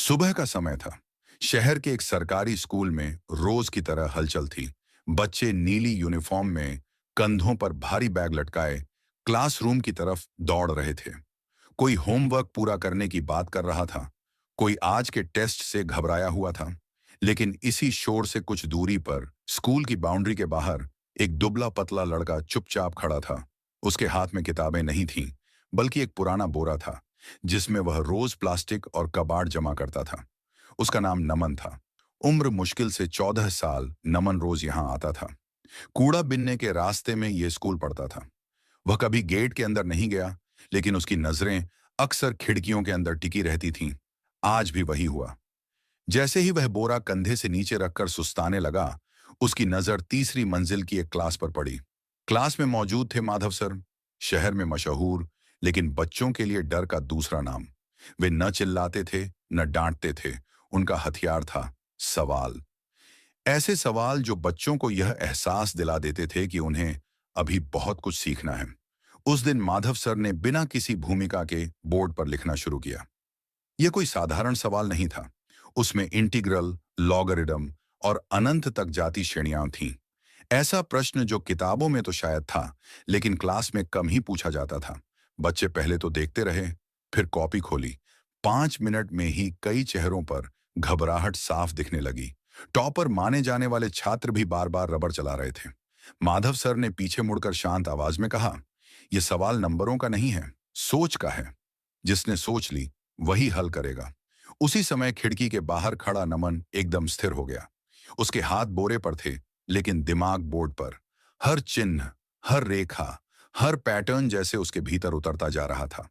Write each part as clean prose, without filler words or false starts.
सुबह का समय था। शहर के एक सरकारी स्कूल में रोज की तरह हलचल थी। बच्चे नीली यूनिफॉर्म में कंधों पर भारी बैग लटकाए क्लासरूम की तरफ दौड़ रहे थे। कोई होमवर्क पूरा करने की बात कर रहा था, कोई आज के टेस्ट से घबराया हुआ था। लेकिन इसी शोर से कुछ दूरी पर स्कूल की बाउंड्री के बाहर एक दुबला पतला लड़का चुपचाप खड़ा था। उसके हाथ में किताबें नहीं थीं, बल्कि एक पुराना बोरा था जिसमें वह रोज प्लास्टिक और कबाड़ जमा करता था। उसका नाम नमन था। उम्र मुश्किल से 14 साल। नमन रोज यहाँ आता था। कूड़ा बिनने के रास्ते में ये स्कूल पड़ता था। वह कभी गेट के अंदर नहीं गया, लेकिन उसकी नजरें अक्सर खिड़कियों के अंदर टिकी रहती थीं। आज भी वही हुआ। जैसे ही वह बोरा कंधे से नीचे रखकर सुस्ताने लगा, उसकी नजर तीसरी मंजिल की एक क्लास पर पड़ी। क्लास में मौजूद थे माधव सर, शहर में मशहूर, लेकिन बच्चों के लिए डर का दूसरा नाम। वे न चिल्लाते थे, न डांटते थे। उनका हथियार था सवाल। ऐसे सवाल जो बच्चों को यह एहसास दिला देते थे कि उन्हें अभी बहुत कुछ सीखना है। उस दिन माधव सर ने बिना किसी भूमिका के बोर्ड पर लिखना शुरू किया। यह कोई साधारण सवाल नहीं था। उसमें इंटीग्रल, लॉगरिदम और अनंत तक जाती श्रेणियां थीं। ऐसा प्रश्न जो किताबों में तो शायद था, लेकिन क्लास में कम ही पूछा जाता था। बच्चे पहले तो देखते रहे, फिर कॉपी खोली। 5 मिनट में ही कई चेहरों पर घबराहट साफ दिखने लगी। टॉपर माने जाने वाले छात्र भी बार बार रबर चला रहे थे। माधव सर ने पीछे मुड़कर शांत आवाज में कहा, यह सवाल नंबरों का नहीं है, सोच का है। जिसने सोच ली वही हल करेगा। उसी समय खिड़की के बाहर खड़ा नमन एकदम स्थिर हो गया। उसके हाथ बोरे पर थे, लेकिन दिमाग बोर्ड पर। हर चिन्ह, हर रेखा, हर पैटर्न जैसे उसके भीतर उतरता जा रहा था।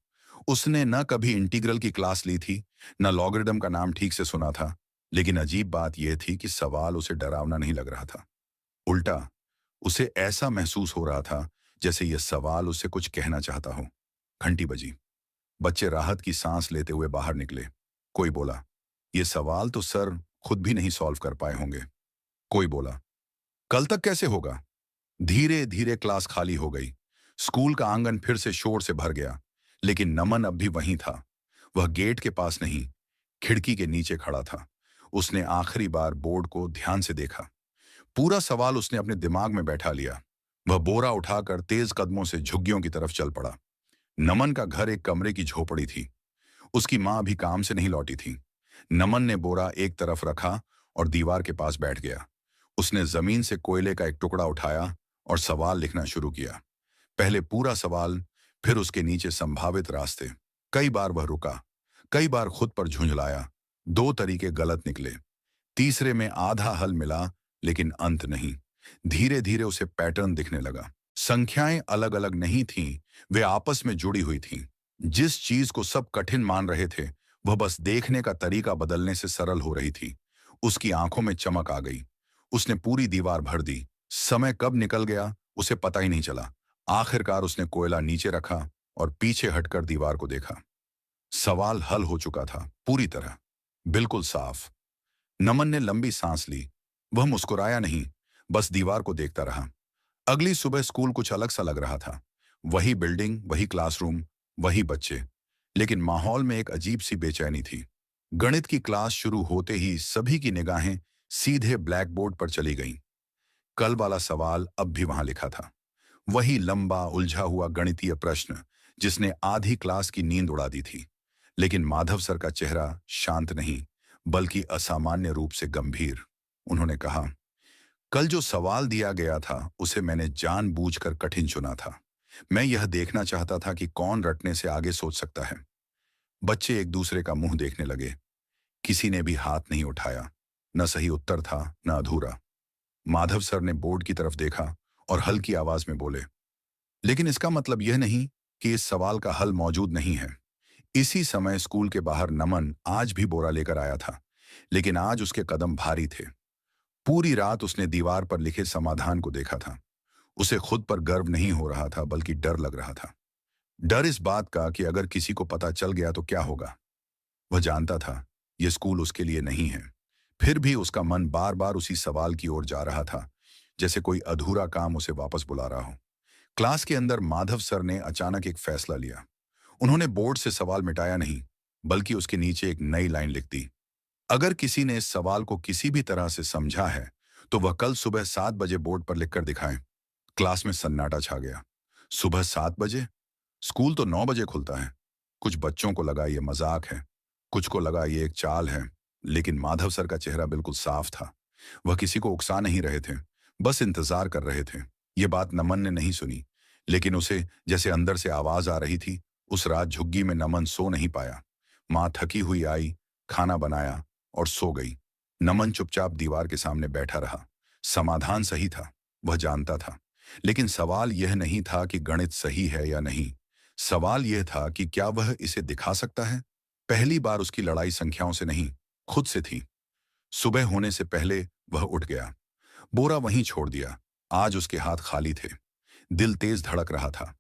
उसने न कभी इंटीग्रल की क्लास ली थी, न लॉगरिदम का नाम ठीक से सुना था। लेकिन अजीब बात यह थी कि सवाल उसे डरावना नहीं लग रहा था। उल्टा, उसे ऐसा महसूस हो रहा था जैसे यह सवाल उसे कुछ कहना चाहता हो। घंटी बजी। बच्चे राहत की सांस लेते हुए बाहर निकले। कोई बोला, ये सवाल तो सर खुद भी नहीं सॉल्व कर पाए होंगे। कोई बोला, कल तक कैसे होगा। धीरे धीरे क्लास खाली हो गई। स्कूल का आंगन फिर से शोर से भर गया। लेकिन नमन अब भी वहीं था। वह गेट के पास नहीं, खिड़की के नीचे खड़ा था। उसने आखिरी बार बोर्ड को ध्यान से देखा। पूरा सवाल उसने अपने दिमाग में बैठा लिया। वह बोरा उठाकर तेज कदमों से झुग्गियों की तरफ चल पड़ा। नमन का घर एक कमरे की झोपड़ी थी। उसकी मां अभी काम से नहीं लौटी थी। नमन ने बोरा एक तरफ रखा और दीवार के पास बैठ गया। उसने जमीन से कोयले का एक टुकड़ा उठाया और सवाल लिखना शुरू किया। पहले पूरा सवाल, फिर उसके नीचे संभावित रास्ते। कई बार वह रुका, कई बार खुद पर झुंझलाया। 2 तरीके गलत निकले। तीसरे में आधा हल मिला, लेकिन अंत नहीं। धीरे धीरे उसे पैटर्न दिखने लगा। संख्याएं अलग अलग नहीं थीं, वे आपस में जुड़ी हुई थीं। जिस चीज को सब कठिन मान रहे थे, वह बस देखने का तरीका बदलने से सरल हो रही थी। उसकी आंखों में चमक आ गई। उसने पूरी दीवार भर दी। समय कब निकल गया उसे पता ही नहीं चला। आखिरकार उसने कोयला नीचे रखा और पीछे हटकर दीवार को देखा। सवाल हल हो चुका था, पूरी तरह, बिल्कुल साफ। नमन ने लंबी सांस ली। वह मुस्कुराया नहीं, बस दीवार को देखता रहा। अगली सुबह स्कूल कुछ अलग सा लग रहा था। वही बिल्डिंग, वही क्लासरूम, वही बच्चे। लेकिन माहौल में एक अजीब सी बेचैनी थी। गणित की क्लास शुरू होते ही सभी की निगाहें सीधे ब्लैक बोर्ड पर चली गईं। कल वाला सवाल अब भी वहां लिखा था। वही लंबा उलझा हुआ गणितीय प्रश्न जिसने आधी क्लास की नींद उड़ा दी थी। लेकिन माधव सर का चेहरा शांत नहीं, बल्कि असामान्य रूप से गंभीर। उन्होंने कहा, कल जो सवाल दिया गया था उसे मैंने जानबूझकर कठिन चुना था। मैं यह देखना चाहता था कि कौन रटने से आगे सोच सकता है। बच्चे एक दूसरे का मुंह देखने लगे। किसी ने भी हाथ नहीं उठाया। न सही उत्तर था, न अधूरा। माधव सर ने बोर्ड की तरफ देखा और हल्की आवाज में बोले, लेकिन इसका मतलब यह नहीं कि इस सवाल का हल मौजूद नहीं है। इसी समय स्कूल के बाहर नमन आज भी बोरा लेकर आया था, लेकिन आज उसके कदम भारी थे। पूरी रात उसने दीवार पर लिखे समाधान को देखा था। उसे खुद पर गर्व नहीं हो रहा था, बल्कि डर लग रहा था। डर इस बात का कि अगर किसी को पता चल गया तो क्या होगा। वह जानता था यह स्कूल उसके लिए नहीं है। फिर भी उसका मन बार बार उसी सवाल की ओर जा रहा था, जैसे कोई अधूरा काम उसे वापस बुला रहा हो। क्लास के अंदर माधव सर ने अचानक एक फैसला लिया। उन्होंने बोर्ड से सवाल मिटाया नहीं, बल्कि उसके नीचे एक नई लाइन लिख दी। अगर किसी ने इस सवाल को किसी भी तरह से समझा है, तो वह कल सुबह 7 बजे बोर्ड पर लिखकर दिखाएं। क्लास में सन्नाटा छा गया। सुबह 7 बजे? स्कूल तो 9 बजे खुलता है। कुछ बच्चों को लगा ये मजाक है, कुछ को लगा ये एक चाल है, लेकिन माधव सर का चेहरा बिल्कुल साफ था। वह किसी को उकसा नहीं रहे थे, बस इंतजार कर रहे थे। ये बात नमन ने नहीं सुनी, लेकिन उसे जैसे अंदर से आवाज आ रही थी। उस रात झुग्गी में नमन सो नहीं पाया। माँ थकी हुई आई, खाना बनाया और सो गई। नमन चुपचाप दीवार के सामने बैठा रहा। समाधान सही था, वह जानता था, लेकिन सवाल यह नहीं था कि गणित सही है या नहीं। सवाल यह था कि क्या वह इसे दिखा सकता है। पहली बार उसकी लड़ाई संख्याओं से नहीं, खुद से थी। सुबह होने से पहले वह उठ गया, बोरा वहीं छोड़ दिया। आज उसके हाथ खाली थे। दिल तेज धड़क रहा था।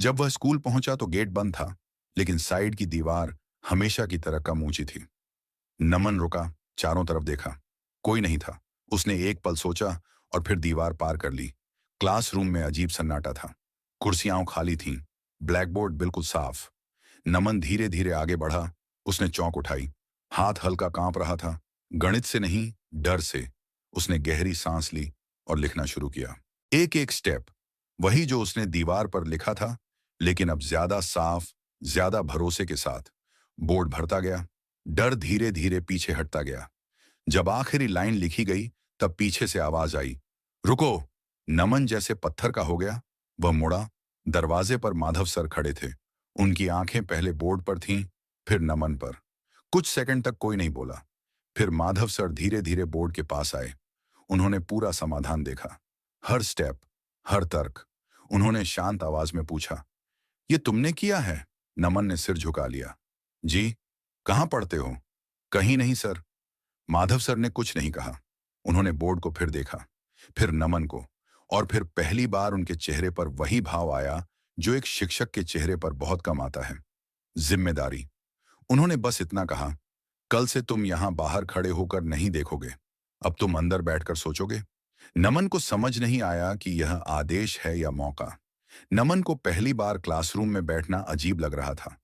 जब वह स्कूल पहुंचा तो गेट बंद था, लेकिन साइड की दीवार हमेशा की तरह कम ऊंची थी। नमन रुका, चारों तरफ देखा। कोई नहीं था। उसने एक पल सोचा और फिर दीवार पार कर ली। क्लासरूम में अजीब सन्नाटा था। कुर्सियां खाली थीं, ब्लैक बोर्ड बिल्कुल साफ। नमन धीरे धीरे आगे बढ़ा। उसने चौंक उठाई। हाथ हल्का कांप रहा था। गणित से नहीं, डर से। उसने गहरी सांस ली और लिखना शुरू किया। एक एक स्टेप, वही जो उसने दीवार पर लिखा था, लेकिन अब ज्यादा साफ, ज्यादा भरोसे के साथ। बोर्ड भरता गया। डर धीरे धीरे पीछे हटता गया। जब आखिरी लाइन लिखी गई, तब पीछे से आवाज आई, रुको। नमन जैसे पत्थर का हो गया। वह मुड़ा। दरवाजे पर माधव सर खड़े थे। उनकी आंखें पहले बोर्ड पर थीं, फिर नमन पर। कुछ सेकंड तक कोई नहीं बोला। फिर माधव सर धीरे धीरे बोर्ड के पास आए। उन्होंने पूरा समाधान देखा, हर स्टेप, हर तर्क। उन्होंने शांत आवाज में पूछा, ये तुमने किया है? नमन ने सिर झुका लिया। जी। कहाँ पढ़ते हो? कहीं नहीं सर। माधव सर ने कुछ नहीं कहा। उन्होंने बोर्ड को फिर देखा, फिर नमन को, और फिर पहली बार उनके चेहरे पर वही भाव आया जो एक शिक्षक के चेहरे पर बहुत कम आता है, जिम्मेदारी। उन्होंने बस इतना कहा, कल से तुम यहां बाहर खड़े होकर नहीं देखोगे, अब तुम अंदर बैठकर सोचोगे। नमन को समझ नहीं आया कि यह आदेश है या मौका। नमन को पहली बार क्लासरूम में बैठना अजीब लग रहा था।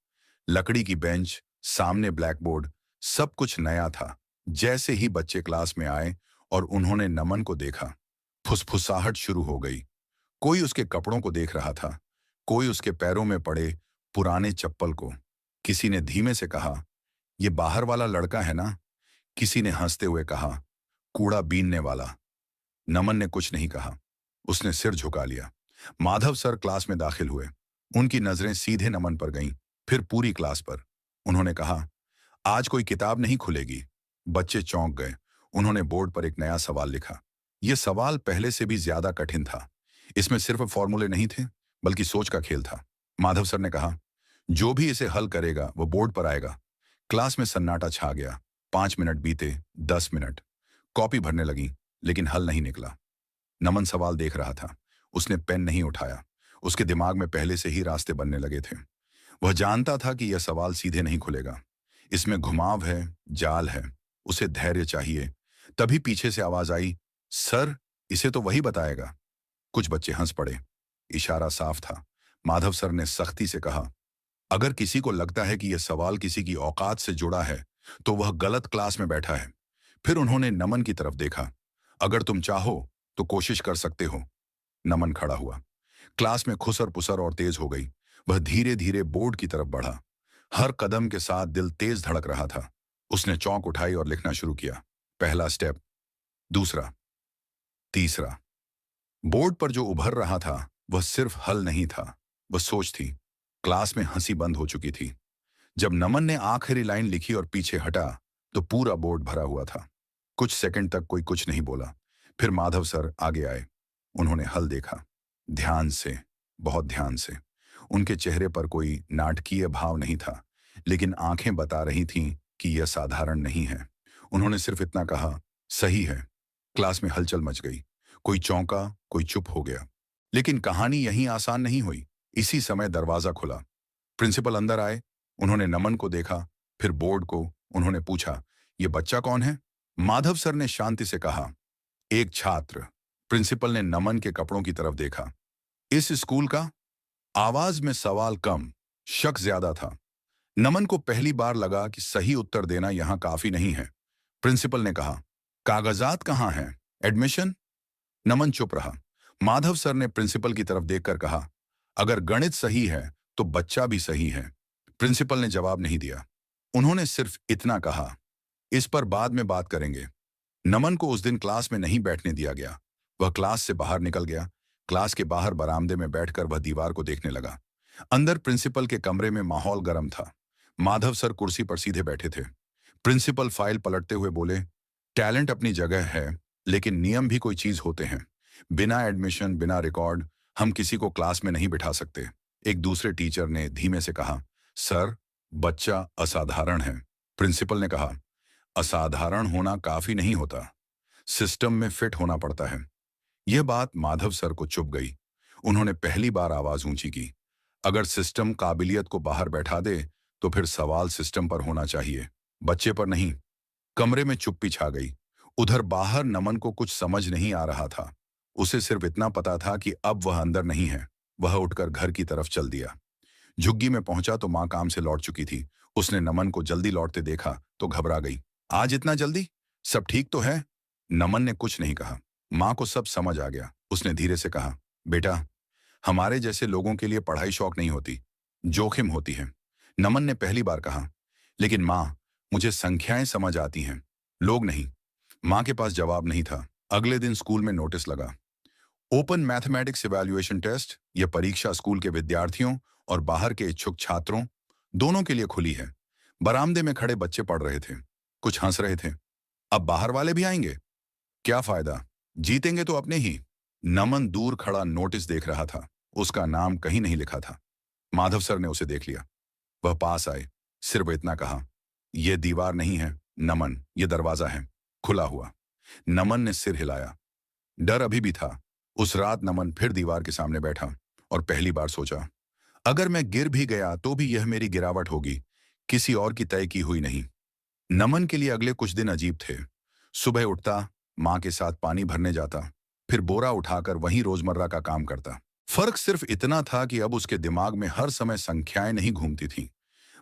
लकड़ी की बेंच, सामने ब्लैक बोर्ड, सब कुछ नया था। जैसे ही बच्चे क्लास में आए और उन्होंने नमन को देखा, फुसफुसाहट शुरू हो गई। कोई उसके कपड़ों को देख रहा था, कोई उसके पैरों में पड़े पुराने चप्पल को। किसी ने धीमे से कहा, ये बाहर वाला लड़का है ना? किसी ने हंसते हुए कहा, कूड़ा बीनने वाला। नमन ने कुछ नहीं कहा। उसने सिर झुका लिया। माधव सर क्लास में दाखिल हुए। उनकी नजरें सीधे नमन पर गईं, फिर पूरी क्लास पर। उन्होंने कहा, आज कोई किताब नहीं खुलेगी। बच्चे चौंक गए। उन्होंने बोर्ड पर एक नया सवाल लिखा। यह सवाल पहले से भी ज्यादा कठिन था। इसमें सिर्फ फॉर्मूले नहीं थे, बल्कि सोच का खेल था। माधव सर ने कहा, जो भी इसे हल करेगा वो बोर्ड पर आएगा। क्लास में सन्नाटा छा गया। 5 मिनट बीते, 10 मिनट। कॉपी भरने लगी, लेकिन हल नहीं निकला। नमन सवाल देख रहा था। उसने पेन नहीं उठाया। उसके दिमाग में पहले से ही रास्ते बनने लगे थे। वह जानता था कि यह सवाल सीधे नहीं खुलेगा। इसमें घुमाव है, जाल है। उसे धैर्य चाहिए। तभी पीछे से आवाज आई, सर, इसे तो वही बताएगा। कुछ बच्चे हंस पड़े। इशारा साफ था। माधव सर ने सख्ती से कहा, अगर किसी को लगता है कि यह सवाल किसी की औकात से जुड़ा है, तो वह गलत क्लास में बैठा है। फिर उन्होंने नमन की तरफ देखा। अगर तुम चाहो तो कोशिश कर सकते हो। नमन खड़ा हुआ। क्लास में खुसर पुसर और तेज हो गई। वह धीरे धीरे बोर्ड की तरफ बढ़ा। हर कदम के साथ दिल तेज धड़क रहा था। उसने चौक उठाई और लिखना शुरू किया। पहला स्टेप, दूसरा, तीसरा। बोर्ड पर जो उभर रहा था वह सिर्फ हल नहीं था, वह सोच थी। क्लास में हंसी बंद हो चुकी थी। जब नमन ने आखिरी लाइन लिखी और पीछे हटा, तो पूरा बोर्ड भरा हुआ था। कुछ सेकंड तक कोई कुछ नहीं बोला। फिर माधव सर आगे आए। उन्होंने हल देखा, ध्यान से, बहुत ध्यान से। उनके चेहरे पर कोई नाटकीय भाव नहीं था, लेकिन आंखें बता रही थीं कि यह साधारण नहीं है। उन्होंने सिर्फ इतना कहा, सही है। क्लास में हलचल मच गई। कोई चौंका, कोई चुप हो गया। लेकिन कहानी यहीं आसान नहीं हुई। इसी समय दरवाजा खुला। प्रिंसिपल अंदर आए। उन्होंने नमन को देखा, फिर बोर्ड को। उन्होंने पूछा, यह बच्चा कौन है? माधव सर ने शांति से कहा, एक छात्र। प्रिंसिपल ने नमन के कपड़ों की तरफ देखा। इस स्कूल का? आवाज में सवाल कम, शक ज्यादा था। नमन को पहली बार लगा कि सही उत्तर देना यहां काफी नहीं है। प्रिंसिपल ने कहा, कागजात कहाँ हैं? एडमिशन? नमन चुप रहा। माधव सर ने प्रिंसिपल की तरफ देखकर कहा, अगर गणित सही है तो बच्चा भी सही है। प्रिंसिपल ने जवाब नहीं दिया। उन्होंने सिर्फ इतना कहा, इस पर बाद में बात करेंगे। नमन को उस दिन क्लास में नहीं बैठने दिया गया। वह क्लास से बाहर निकल गया। क्लास के बाहर बरामदे में बैठकर वह दीवार को देखने लगा। अंदर प्रिंसिपल के कमरे में माहौल गर्म था। माधव सर कुर्सी पर सीधे बैठे थे। प्रिंसिपल फाइल पलटते हुए बोले, टैलेंट अपनी जगह है, लेकिन नियम भी कोई चीज होते हैं। बिना एडमिशन, बिना रिकॉर्ड हम किसी को क्लास में नहीं बिठा सकते। एक दूसरे टीचर ने धीमे से कहा, सर, बच्चा असाधारण है। प्रिंसिपल ने कहा, असाधारण होना काफी नहीं होता, सिस्टम में फिट होना पड़ता है। यह बात माधव सर को चुभ गई। उन्होंने पहली बार आवाज ऊंची की, अगर सिस्टम काबिलियत को बाहर बैठा दे तो फिर सवाल सिस्टम पर होना चाहिए, बच्चे पर नहीं। कमरे में चुप्पी छा गई। उधर बाहर नमन को कुछ समझ नहीं आ रहा था। उसे सिर्फ इतना पता था कि अब वह अंदर नहीं है। वह उठकर घर की तरफ चल दिया। झुग्गी में पहुंचा तो मां काम से लौट चुकी थी। उसने नमन को जल्दी लौटते देखा तो घबरा गई। आज इतना जल्दी? सब ठीक तो है? नमन ने कुछ नहीं कहा। मां को सब समझ आ गया। उसने धीरे से कहा, बेटा, हमारे जैसे लोगों के लिए पढ़ाई शौक नहीं होती, जोखिम होती है। नमन ने पहली बार कहा, लेकिन मां, मुझे संख्याएं समझ आती हैं, लोग नहीं। मां के पास जवाब नहीं था। अगले दिन स्कूल में नोटिस लगा, ओपन मैथमेटिक्स इवैल्यूएशन टेस्ट। यह परीक्षा स्कूल के विद्यार्थियों और बाहर के इच्छुक छात्रों दोनों के लिए खुली है। बरामदे में खड़े बच्चे पढ़ रहे थे, कुछ हंस रहे थे। अब बाहर वाले भी आएंगे? क्या फायदा, जीतेंगे तो अपने ही। नमन दूर खड़ा नोटिस देख रहा था। उसका नाम कहीं नहीं लिखा था। माधव सर ने उसे देख लिया। वह पास आए। सिर्फ इतना कहा, यह दीवार नहीं है नमन, यह दरवाजा है, खुला हुआ। नमन ने सिर हिलाया। डर अभी भी था। उस रात नमन फिर दीवार के सामने बैठा और पहली बार सोचा, अगर मैं गिर भी गया तो भी यह मेरी गिरावट होगी, किसी और की तय की हुई नहीं। नमन के लिए अगले कुछ दिन अजीब थे। सुबह उठता, मां के साथ पानी भरने जाता, फिर बोरा उठाकर वहीं रोजमर्रा का काम करता। फर्क सिर्फ इतना था कि अब उसके दिमाग में हर समय संख्याएं नहीं घूमती थीं,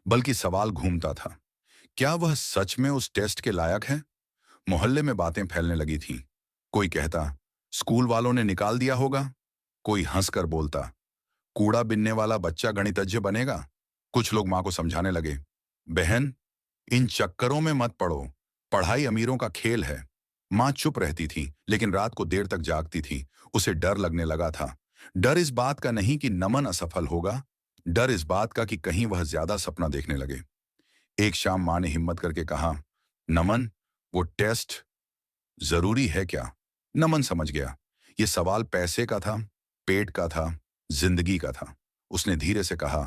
बल्कि सवाल घूमता था, क्या वह सच में उस टेस्ट के लायक है? मोहल्ले में बातें फैलने लगी थीं। कोई कहता, स्कूल वालों ने निकाल दिया होगा। कोई हंसकर बोलता, कूड़ा बिनने वाला बच्चा गणितज्ञ बनेगा। कुछ लोग मां को समझाने लगे, बहन, इन चक्करों में मत पड़ो, पढ़ाई अमीरों का खेल है। मां चुप रहती थी, लेकिन रात को देर तक जागती थी। उसे डर लगने लगा था। डर इस बात का नहीं कि नमन असफल होगा, डर इस बात का कि कहीं वह ज्यादा सपना देखने लगे। एक शाम मां ने हिम्मत करके कहा, नमन, वो टेस्ट जरूरी है क्या? नमन समझ गया। ये सवाल पैसे का था, पेट का था, जिंदगी का था। उसने धीरे से कहा,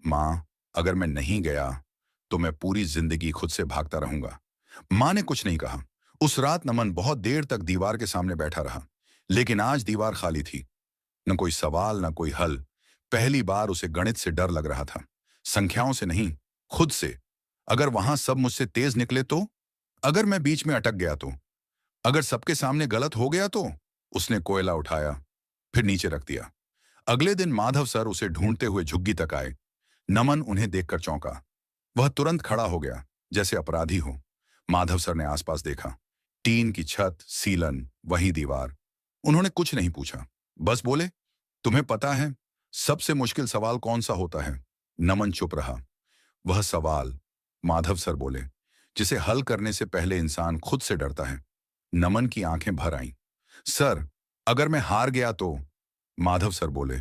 मां, अगर मैं नहीं गया तो मैं पूरी जिंदगी खुद से भागता रहूंगा। मां ने कुछ नहीं कहा। उस रात नमन बहुत देर तक दीवार के सामने बैठा रहा, लेकिन आज दीवार खाली थी। न कोई सवाल, न कोई हल। पहली बार उसे गणित से डर लग रहा था, संख्याओं से नहीं, खुद से। अगर वहां सब मुझसे तेज निकले तो? अगर मैं बीच में अटक गया तो? अगर सबके सामने गलत हो गया तो? उसने कोयला उठाया, फिर नीचे रख दिया। अगले दिन माधव सर उसे ढूंढते हुए झुग्गी तक आए। नमन उन्हें देखकर चौंका। वह तुरंत खड़ा हो गया, जैसे अपराधी हो। माधव सर ने आसपास देखा। टीन की छत, सीलन, वही दीवार। उन्होंने कुछ नहीं पूछा, बस बोले, तुम्हें पता है सबसे मुश्किल सवाल कौन सा होता है? नमन चुप रहा। वह सवाल, माधव सर बोले, जिसे हल करने से पहले इंसान खुद से डरता है। नमन की आंखें भर आईं। सर, अगर मैं हार गया तो? माधव सर बोले,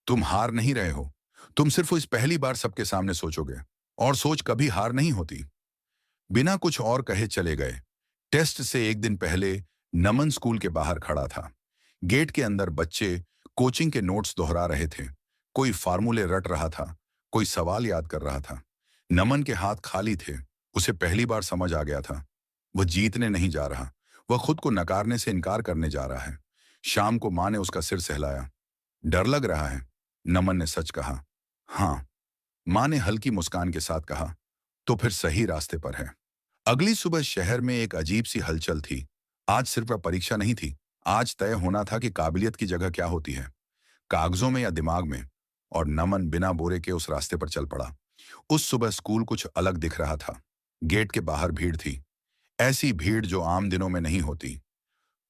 तुम हार नहीं रहे हो, तुम सिर्फ इस पहली बार सबके सामने सोचोगे, और सोच कभी हार नहीं होती। बिना कुछ और कहे चले गए। टेस्ट से एक दिन पहले नमन स्कूल के बाहर खड़ा था। गेट के अंदर बच्चे कोचिंग के नोट्स दोहरा रहे थे। कोई फार्मूले रट रहा था, कोई सवाल याद कर रहा था। नमन के हाथ खाली थे। उसे पहली बार समझ आ गया था, वह जीतने नहीं जा रहा, वह खुद को नकारने से इनकार करने जा रहा है। शाम को मां ने उसका सिर सहलाया। डर लग रहा है? नमन ने सच कहा। हाँ। मां ने हल्की मुस्कान के साथ कहा, तो फिर सही रास्ते पर है। अगली सुबह शहर में एक अजीब सी हलचल थी। आज सिर्फ परीक्षा नहीं थी, आज तय होना था कि काबिलियत की जगह क्या होती है, कागजों में या दिमाग में। और नमन बिना बोरे के उस रास्ते पर चल पड़ा। उस सुबह स्कूल कुछ अलग दिख रहा था। गेट के बाहर भीड़ थी। ऐसी भीड़ जो आम दिनों में नहीं होती।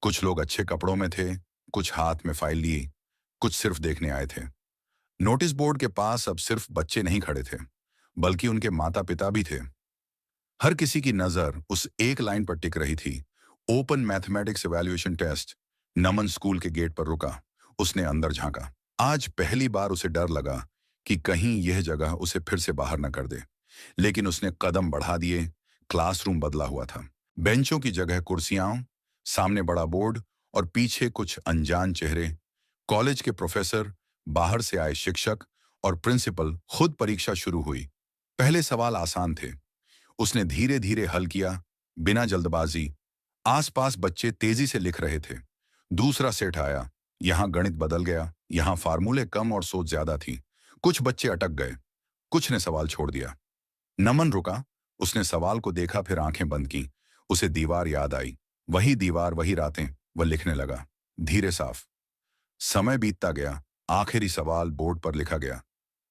कुछ लोग अच्छे कपड़ों में थे, कुछ हाथ में फाइल लिए, कुछ सिर्फ देखने आए थे। नोटिस बोर्ड के पास अब सिर्फ बच्चे नहीं खड़े थे, बल्कि उनके माता पिता भी थे। हर किसी की नजर उस एक लाइन पर टिक रही थी, ओपन मैथमेटिक्स इवैल्यूएशन टेस्ट। नमन स्कूल के गेट पर रुका। उसने अंदर झांका। आज पहली बार उसे डर लगा कि कहीं यह जगह उसे फिर से बाहर न कर दे। लेकिन उसने कदम बढ़ा दिए। क्लासरूम बदला हुआ था। बेंचों की जगह कुर्सियां, सामने बड़ा बोर्ड और पीछे कुछ अनजान चेहरे। कॉलेज के प्रोफेसर, बाहर से आए शिक्षक और प्रिंसिपल। खुद परीक्षा शुरू हुई। पहले सवाल आसान थे। उसने धीरे धीरे हल किया, बिना जल्दबाजी। आसपास बच्चे तेजी से लिख रहे थे। दूसरा सेट आया। यहां गणित बदल गया, यहां फार्मूले कम और सोच ज्यादा थी। कुछ बच्चे अटक गए, कुछ ने सवाल छोड़ दिया। नमन रुका। उसने सवाल को देखा, फिर आंखें बंद की। उसे दीवार याद आई। वही दीवार, वही रातें। वह लिखने लगा, धीरे साफ। समय बीतता गया। आखिरी सवाल बोर्ड पर लिखा गया,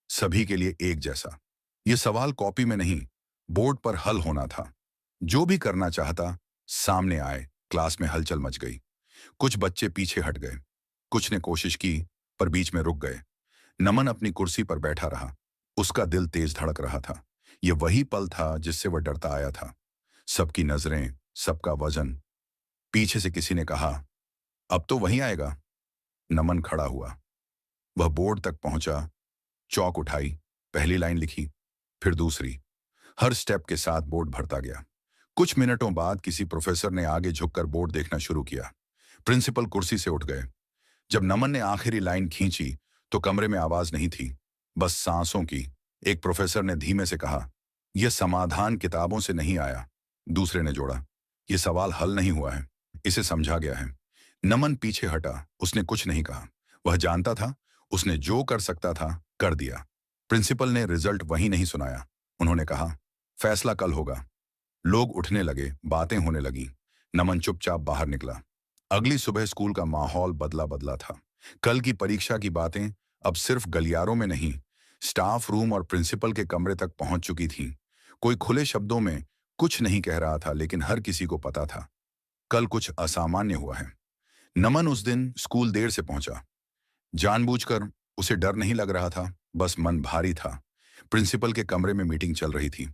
सभी के लिए एक जैसा। यह सवाल कॉपी में नहीं, बोर्ड पर हल होना था। जो भी करना चाहता सामने आए। क्लास में हलचल मच गई। कुछ बच्चे पीछे हट गए, कुछ ने कोशिश की पर बीच में रुक गए। नमन अपनी कुर्सी पर बैठा रहा। उसका दिल तेज धड़क रहा था। यह वही पल था जिससे वह डरता आया था। सबकी नजरें, सबका वजन। पीछे से किसी ने कहा, अब तो वहीं आएगा। नमन खड़ा हुआ। वह बोर्ड तक पहुंचा, चौक उठाई, पहली लाइन लिखी, फिर दूसरी। हर स्टेप के साथ बोर्ड भरता गया। कुछ मिनटों बाद किसी प्रोफेसर ने आगे झुककर बोर्ड देखना शुरू किया। प्रिंसिपल कुर्सी से उठ गए। जब नमन ने आखिरी लाइन खींची तो कमरे में आवाज नहीं थी, बस सांसों की। एक प्रोफेसर ने धीमे से कहा, यह समाधान किताबों से नहीं आया। दूसरे ने जोड़ा, यह सवाल हल नहीं हुआ है, इसे समझा गया है। नमन पीछे हटा। उसने कुछ नहीं कहा। वह जानता था उसने जो कर सकता था कर दिया। प्रिंसिपल ने रिजल्ट वहीं नहीं सुनाया। उन्होंने कहा, फैसला कल होगा। लोग उठने लगे, बातें होने लगी। नमन चुपचाप बाहर निकला। अगली सुबह स्कूल का माहौल बदला बदला था। कल की परीक्षा की बातें अब सिर्फ गलियारों में नहीं, स्टाफ रूम और प्रिंसिपल के कमरे तक पहुंच चुकी थीं। कोई खुले शब्दों में कुछ नहीं कह रहा था, लेकिन हर किसी को पता था कल कुछ असामान्य हुआ है। नमन उस दिन स्कूल देर से पहुंचा। जानबूझकर उसे डर नहीं लग रहा था, बस मन भारी था। प्रिंसिपल के कमरे में मीटिंग चल रही थी।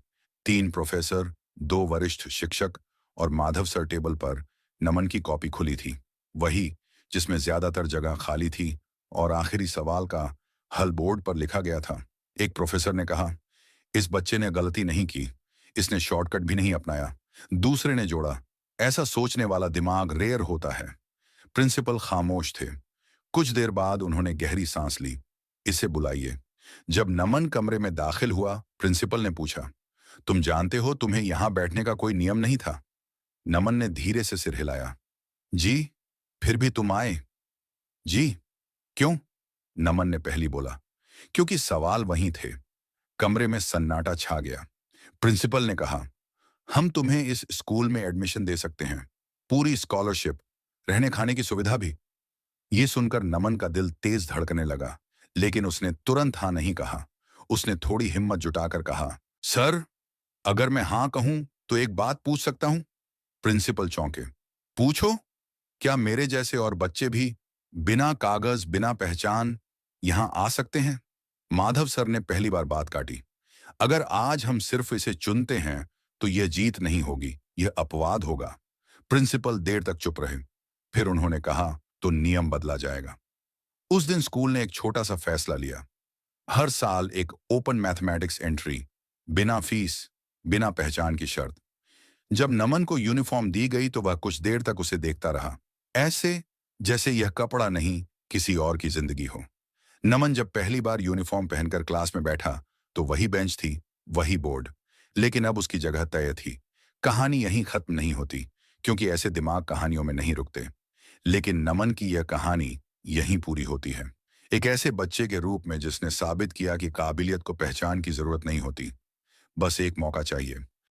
3 प्रोफेसर, 2 वरिष्ठ शिक्षक और माधव सर टेबल पर। नमन की कॉपी खुली थी, वही जिसमें ज्यादातर जगह खाली थी और आखिरी सवाल का हल बोर्ड पर लिखा गया था। एक प्रोफेसर ने कहा, इस बच्चे ने गलती नहीं की, इसने शॉर्टकट भी नहीं अपनाया। दूसरे ने जोड़ा, ऐसा सोचने वाला दिमाग रेयर होता है। प्रिंसिपल खामोश थे। कुछ देर बाद उन्होंने गहरी सांस ली। इसे बुलाइए। जब नमन कमरे में दाखिल हुआ, प्रिंसिपल ने पूछा, तुम जानते हो तुम्हें यहां बैठने का कोई नियम नहीं था? नमन ने धीरे से सिर हिलाया। जी, फिर भी तुम आए? जी। क्यों? नमन ने पहली बोला। क्योंकि सवाल वहीं थे। कमरे में सन्नाटा छा गया। प्रिंसिपल ने कहा, हम तुम्हें इस स्कूल में एडमिशन दे सकते हैं, पूरी स्कॉलरशिप, रहने खाने की सुविधा भी। ये सुनकर नमन का दिल तेज धड़कने लगा, लेकिन उसने तुरंत हाँ नहीं कहा। उसने थोड़ी हिम्मत जुटाकर कहा, सर, अगर मैं हाँ कहूं तो एक बात पूछ सकता हूं? प्रिंसिपल चौंके। पूछो। क्या मेरे जैसे और बच्चे भी बिना कागज, बिना पहचान यहां आ सकते हैं? माधव सर ने पहली बार बात काटी। अगर आज हम सिर्फ इसे चुनते हैं तो यह जीत नहीं होगी, यह अपवाद होगा। प्रिंसिपल देर तक चुप रहे। फिर उन्होंने कहा, तो नियम बदला जाएगा। उस दिन स्कूल ने एक छोटा सा फैसला लिया। हर साल एक ओपन मैथमेटिक्स एंट्री, बिना फीस, बिना पहचान की शर्त। जब नमन को यूनिफॉर्म दी गई तो वह कुछ देर तक उसे देखता रहा, ऐसे जैसे यह कपड़ा नहीं, किसी और की जिंदगी हो। नमन जब पहली बार यूनिफॉर्म पहनकर क्लास में बैठा तो वही बेंच थी, वही बोर्ड। लेकिन अब उसकी जगह तय थी। कहानी यहीं खत्म नहीं होती, क्योंकि ऐसे दिमाग कहानियों में नहीं रुकते। लेकिन नमन की यह कहानी यहीं पूरी होती है। एक ऐसे बच्चे के रूप में जिसने साबित किया कि काबिलियत को पहचान की जरूरत नहीं होती, बस एक मौका चाहिए।